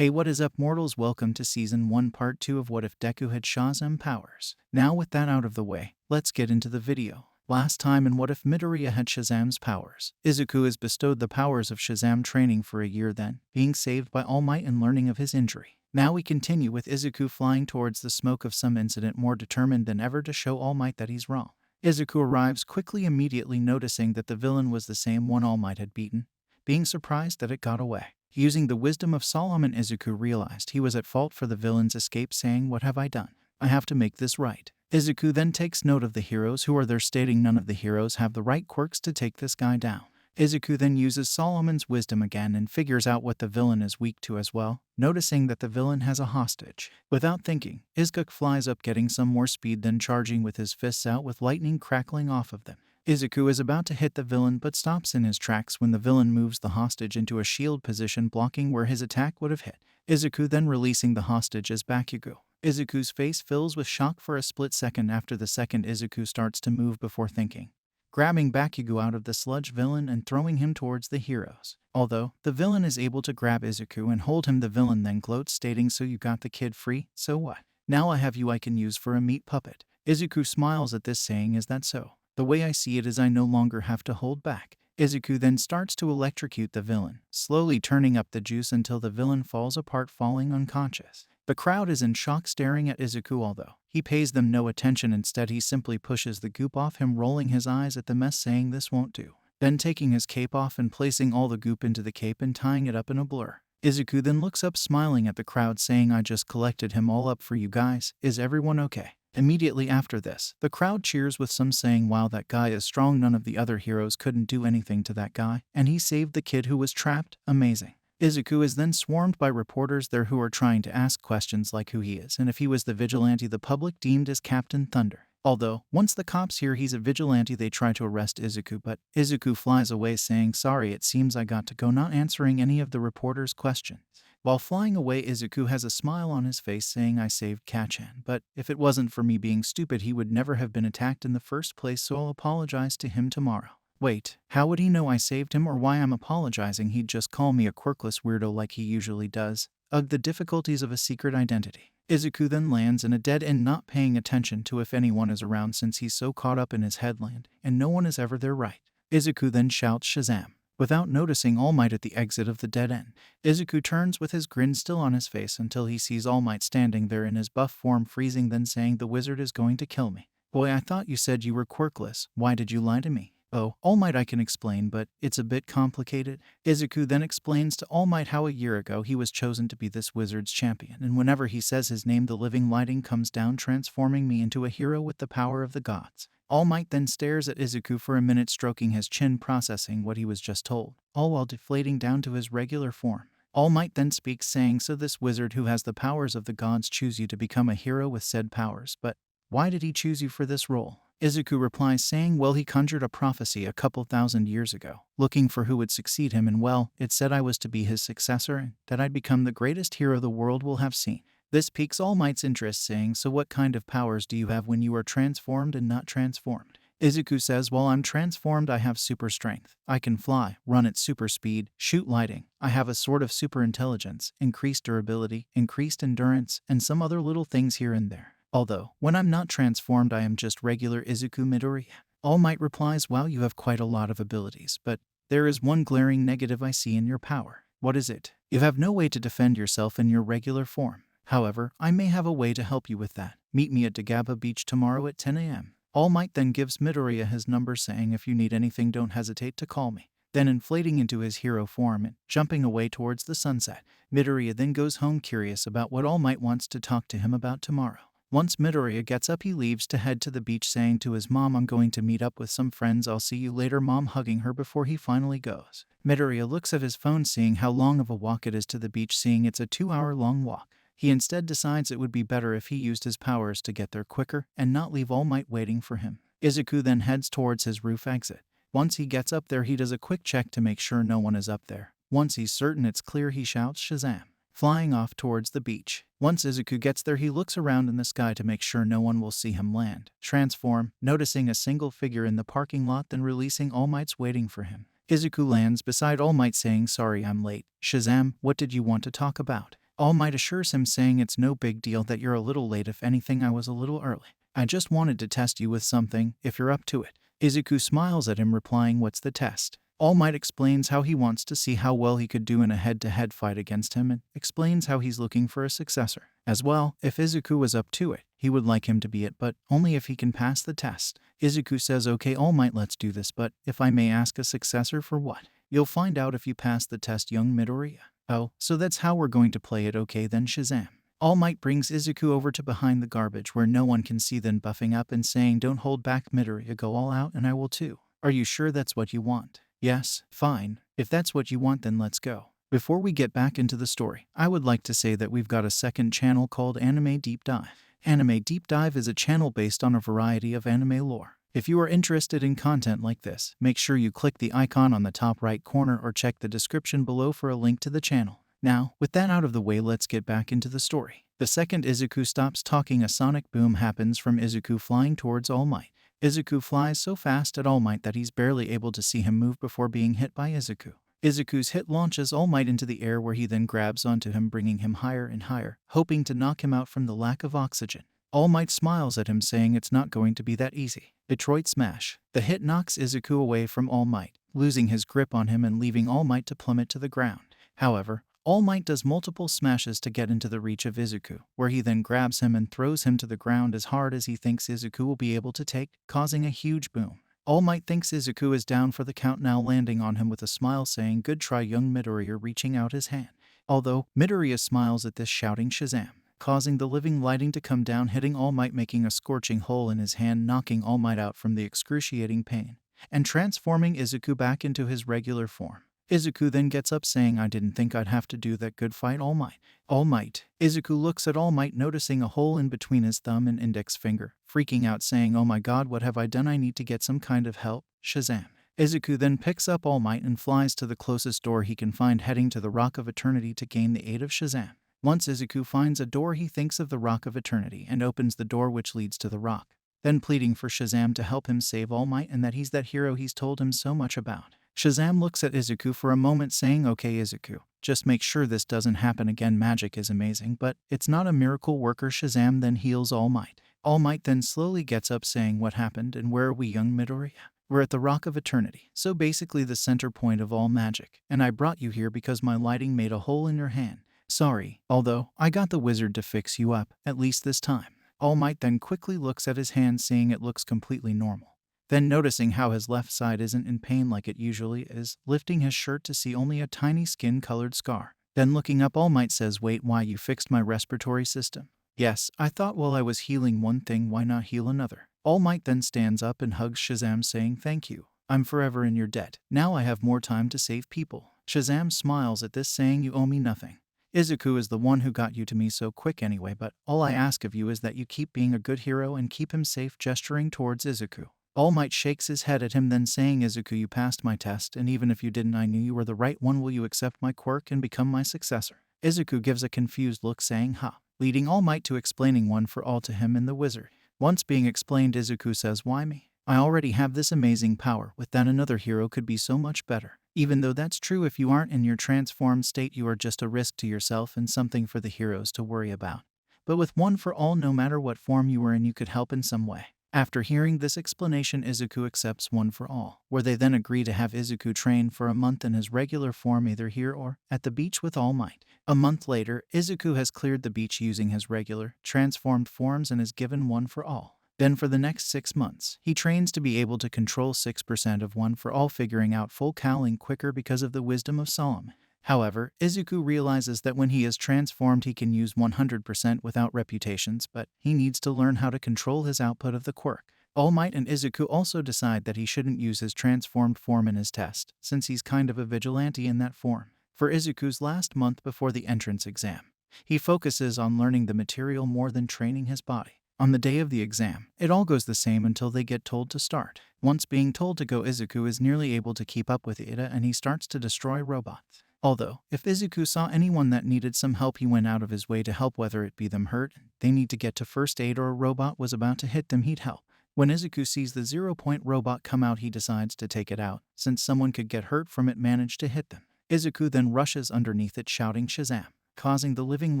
Hey, what is up, mortals? Welcome to Season 1 Part 2 of What If Deku Had Shazaam Powers. Now with that out of the way, let's get into the video. Last time in What If Midoriya had Shazaam's powers. Izuku is bestowed the powers of Shazaam training for a year, then being saved by All Might and learning of his injury. Now we continue with Izuku flying towards the smoke of some incident, more determined than ever to show All Might that he's wrong. Izuku arrives quickly, immediately noticing that the villain was the same one All Might had beaten, being surprised that it got away. Using the wisdom of Solomon, Izuku realized he was at fault for the villain's escape, saying, "What have I done? I have to make this right." Izuku then takes note of the heroes who are there, stating none of the heroes have the right quirks to take this guy down. Izuku then uses Solomon's wisdom again and figures out what the villain is weak to as well, noticing that the villain has a hostage. Without thinking, Izuku flies up, getting some more speed, then charging with his fists out with lightning crackling off of them. Izuku is about to hit the villain but stops in his tracks when the villain moves the hostage into a shield position, blocking where his attack would have hit. Izuku then releasing the hostage as Bakugo. Izuku's face fills with shock for a split second. After the second, Izuku starts to move before thinking, grabbing Bakugo out of the sludge villain and throwing him towards the heroes. Although the villain is able to grab Izuku and hold him, the villain then gloats, stating, "So you got the kid free? So what? Now I have you I can use for a meat puppet." Izuku smiles at this, saying, "Is that so? The way I see it is I no longer have to hold back." Izuku then starts to electrocute the villain, slowly turning up the juice until the villain falls apart, falling unconscious. The crowd is in shock, staring at Izuku, although he pays them no attention. Instead, he simply pushes the goop off him, rolling his eyes at the mess, saying, "This won't do." Then taking his cape off and placing all the goop into the cape and tying it up in a blur. Izuku then looks up, smiling at the crowd, saying, "I just collected him all up for you guys. Is everyone okay?" Immediately after this, the crowd cheers, with some saying, "Wow, that guy is strong. None of the other heroes couldn't do anything to that guy, and he saved the kid who was trapped. Amazing." Izuku is then swarmed by reporters there who are trying to ask questions like who he is and if he was the vigilante the public deemed as Captain Thunder. Although, once the cops hear he's a vigilante, they try to arrest Izuku, but Izuku flies away, saying, "Sorry, it seems I got to go," not answering any of the reporters' questions. While flying away, Izuku has a smile on his face, saying, "I saved Kachan, but if it wasn't for me being stupid, he would never have been attacked in the first place, so I'll apologize to him tomorrow." Wait, how would he know I saved him or why I'm apologizing? He'd just call me a quirkless weirdo like he usually does. Ugh, the difficulties of a secret identity. Izuku then lands in a dead end, not paying attention to if anyone is around since he's so caught up in his headland, and no one is ever there, right? Izuku then shouts, "Shazam!" without noticing All Might at the exit of the dead end. Izuku turns with his grin still on his face until he sees All Might standing there in his buff form, freezing, then saying, "The wizard is going to kill me." "Boy, I thought you said you were quirkless. Why did you lie to me?" "Oh, All Might, I can explain, but it's a bit complicated." Izuku then explains to All Might how a year ago he was chosen to be this wizard's champion, and whenever he says his name, the living lighting comes down, transforming me into a hero with the power of the gods. All Might then stares at Izuku for a minute, stroking his chin, processing what he was just told, all while deflating down to his regular form. All Might then speaks, saying, "So this wizard who has the powers of the gods choose you to become a hero with said powers, but why did he choose you for this role?" Izuku replies, saying, "Well, he conjured a prophecy a couple thousand years ago, looking for who would succeed him, and well, it said I was to be his successor and that I'd become the greatest hero the world will have seen." This piques All Might's interest, saying, "So what kind of powers do you have when you are transformed and not transformed?" Izuku says, "While I'm transformed, I have super strength. I can fly, run at super speed, shoot lightning. I have a sort of super intelligence, increased durability, increased endurance, and some other little things here and there. Although, when I'm not transformed, I am just regular Izuku Midoriya." All Might replies, "Wow, you have quite a lot of abilities, but there is one glaring negative I see in your power." "What is it?" "You have no way to defend yourself in your regular form. However, I may have a way to help you with that. Meet me at Dagaba Beach tomorrow at 10 a.m. All Might then gives Midoriya his number, saying, "If you need anything, don't hesitate to call me." Then inflating into his hero form and jumping away towards the sunset. Midoriya then goes home, curious about what All Might wants to talk to him about tomorrow. Once Midoriya gets up, he leaves to head to the beach, saying to his mom, "I'm going to meet up with some friends. I'll see you later, Mom," hugging her before he finally goes. Midoriya looks at his phone, seeing how long of a walk it is to the beach, seeing it's a 2-hour-long walk. He instead decides it would be better if he used his powers to get there quicker and not leave All Might waiting for him. Izuku then heads towards his roof exit. Once he gets up there, he does a quick check to make sure no one is up there. Once he's certain it's clear, he shouts, "Shazam!" flying off towards the beach. Once Izuku gets there, he looks around in the sky to make sure no one will see him land. Transform, noticing a single figure in the parking lot, then releasing All Might's waiting for him. Izuku lands beside All Might, saying, "Sorry I'm late. Shazam, what did you want to talk about?" All Might assures him, saying it's no big deal that you're a little late. If anything, I was a little early. I just wanted to test you with something, if you're up to it. Izuku smiles at him, replying, what's the test? All Might explains how he wants to see how well he could do in a head-to-head fight against him, and explains how he's looking for a successor. As well, if Izuku was up to it, he would like him to be it, but only if he can pass the test. Izuku says, okay All Might, let's do this, but if I may ask, a successor for what? You'll find out if you pass the test, young Midoriya. Oh, so that's how we're going to play it, okay then Shazam. All Might brings Izuku over to behind the garbage where no one can see, then buffing up and saying, don't hold back Midoriya, go all out and I will too. Are you sure that's what you want? Yes, fine. If that's what you want, then let's go. Before we get back into the story, I would like to say that we've got a second channel called Anime Deep Dive. Anime Deep Dive is a channel based on a variety of anime lore. If you are interested in content like this, make sure you click the icon on the top right corner or check the description below for a link to the channel. Now, with that out of the way, let's get back into the story. The second Izuku stops talking, a sonic boom happens from Izuku flying towards All Might. Izuku flies so fast at All Might that he's barely able to see him move before being hit by Izuku. Izuku's hit launches All Might into the air, where he then grabs onto him, bringing him higher and higher, hoping to knock him out from the lack of oxygen. All Might smiles at him, saying it's not going to be that easy. Detroit Smash. The hit knocks Izuku away from All Might, losing his grip on him and leaving All Might to plummet to the ground. However, All Might does multiple smashes to get into the reach of Izuku, where he then grabs him and throws him to the ground as hard as he thinks Izuku will be able to take, causing a huge boom. All Might thinks Izuku is down for the count now, landing on him with a smile, saying, good try young Midoriya, reaching out his hand. Although, Midoriya smiles at this, shouting Shazam, causing the living lighting to come down, hitting All Might, making a scorching hole in his hand, knocking All Might out from the excruciating pain, and transforming Izuku back into his regular form. Izuku then gets up, saying, I didn't think I'd have to do that. Good fight, All Might. All Might. Izuku looks at All Might, noticing a hole in between his thumb and index finger, freaking out, saying, oh my god, what have I done? I need to get some kind of help. Shazam. Izuku then picks up All Might and flies to the closest door he can find, heading to the Rock of Eternity to gain the aid of Shazam. Once Izuku finds a door, he thinks of the Rock of Eternity and opens the door, which leads to the rock, then pleading for Shazam to help him save All Might and that he's that hero he's told him so much about. Shazam looks at Izuku for a moment, saying, okay Izuku, just make sure this doesn't happen again. Magic is amazing, but it's not a miracle worker. Shazam then heals All Might. All Might then slowly gets up, saying, what happened and where are we, young Midoriya? We're at the Rock of Eternity, so basically the center point of all magic, and I brought you here because my lighting made a hole in your hand. Sorry, although I got the wizard to fix you up, at least this time. All Might then quickly looks at his hand, seeing it looks completely normal. Then noticing how his left side isn't in pain like it usually is, lifting his shirt to see only a tiny skin-colored scar. Then looking up, All Might says, wait, why, you fixed my respiratory system? Yes, I thought while I was healing one thing, why not heal another? All Might then stands up and hugs Shazam, saying, thank you. I'm forever in your debt. Now I have more time to save people. Shazam smiles at this, saying, you owe me nothing. Izuku is the one who got you to me so quick anyway, but all I ask of you is that you keep being a good hero and keep him safe, gesturing towards Izuku. All Might shakes his head at him, then saying, Izuku, you passed my test, and even if you didn't, I knew you were the right one. Will you accept my quirk and become my successor? Izuku gives a confused look, saying, ha, leading All Might to explaining one for all to him and the wizard. Once being explained, Izuku says, why me? I already have this amazing power. With that, another hero could be so much better. Even though that's true, if you aren't in your transformed state, you are just a risk to yourself and something for the heroes to worry about. But with one for all, no matter what form you were in, you could help in some way. After hearing this explanation, Izuku accepts one for all, where they then agree to have Izuku train for a month in his regular form, either here or at the beach with All Might. A month later, Izuku has cleared the beach using his regular, transformed forms and is given one for all. Then for the next 6 months, he trains to be able to control 6% of one for all, figuring out full cowling quicker because of the wisdom of Solomon. However, Izuku realizes that when he is transformed, he can use 100% without reputations, but he needs to learn how to control his output of the quirk. All Might and Izuku also decide that he shouldn't use his transformed form in his test, since he's kind of a vigilante in that form. For Izuku's last month before the entrance exam, he focuses on learning the material more than training his body. On the day of the exam, it all goes the same until they get told to start. Once being told to go, Izuku is nearly able to keep up with Ida and he starts to destroy robots. Although, if Izuku saw anyone that needed some help, he went out of his way to help, whether it be them hurt, they need to get to first aid, or a robot was about to hit them, he'd help. When Izuku sees the 0-point robot come out, he decides to take it out, since someone could get hurt from it managed to hit them. Izuku then rushes underneath it, shouting Shazam, causing the living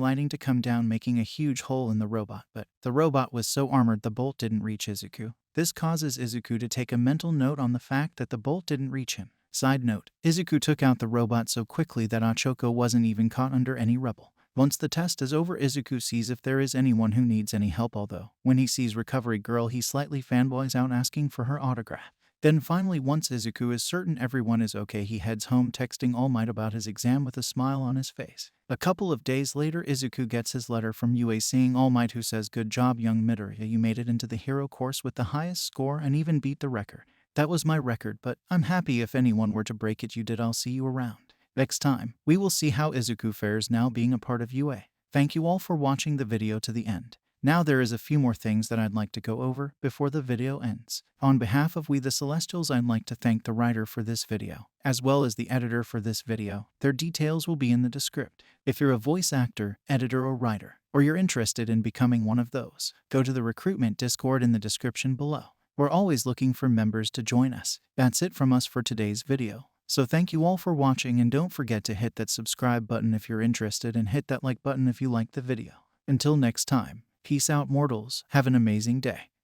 lighting to come down, making a huge hole in the robot. But the robot was so armored the bolt didn't reach Izuku. This causes Izuku to take a mental note on the fact that the bolt didn't reach him. Side note, Izuku took out the robot so quickly that Ochako wasn't even caught under any rubble. Once the test is over, Izuku sees if there is anyone who needs any help, although when he sees Recovery Girl he slightly fanboys out asking for her autograph. Then finally, once Izuku is certain everyone is okay, he heads home texting All Might about his exam with a smile on his face. A couple of days later, Izuku gets his letter from UA seeing All Might, who says, "Good job, young Midoriya, you made it into the hero course with the highest score and even beat the record. That was my record, but I'm happy if anyone were to break it, you did. I'll see you around." Next time, we will see how Izuku fares now being a part of UA. Thank you all for watching the video to the end. Now there is a few more things that I'd like to go over before the video ends. On behalf of We the Celestials, I'd like to thank the writer for this video, as well as the editor for this video. Their details will be in the description. If you're a voice actor, editor, or writer, or you're interested in becoming one of those, go to the recruitment Discord in the description below. We're always looking for members to join us. That's it from us for today's video. So thank you all for watching, and don't forget to hit that subscribe button if you're interested, and hit that like button if you liked the video. Until next time. Peace out, mortals. Have an amazing day.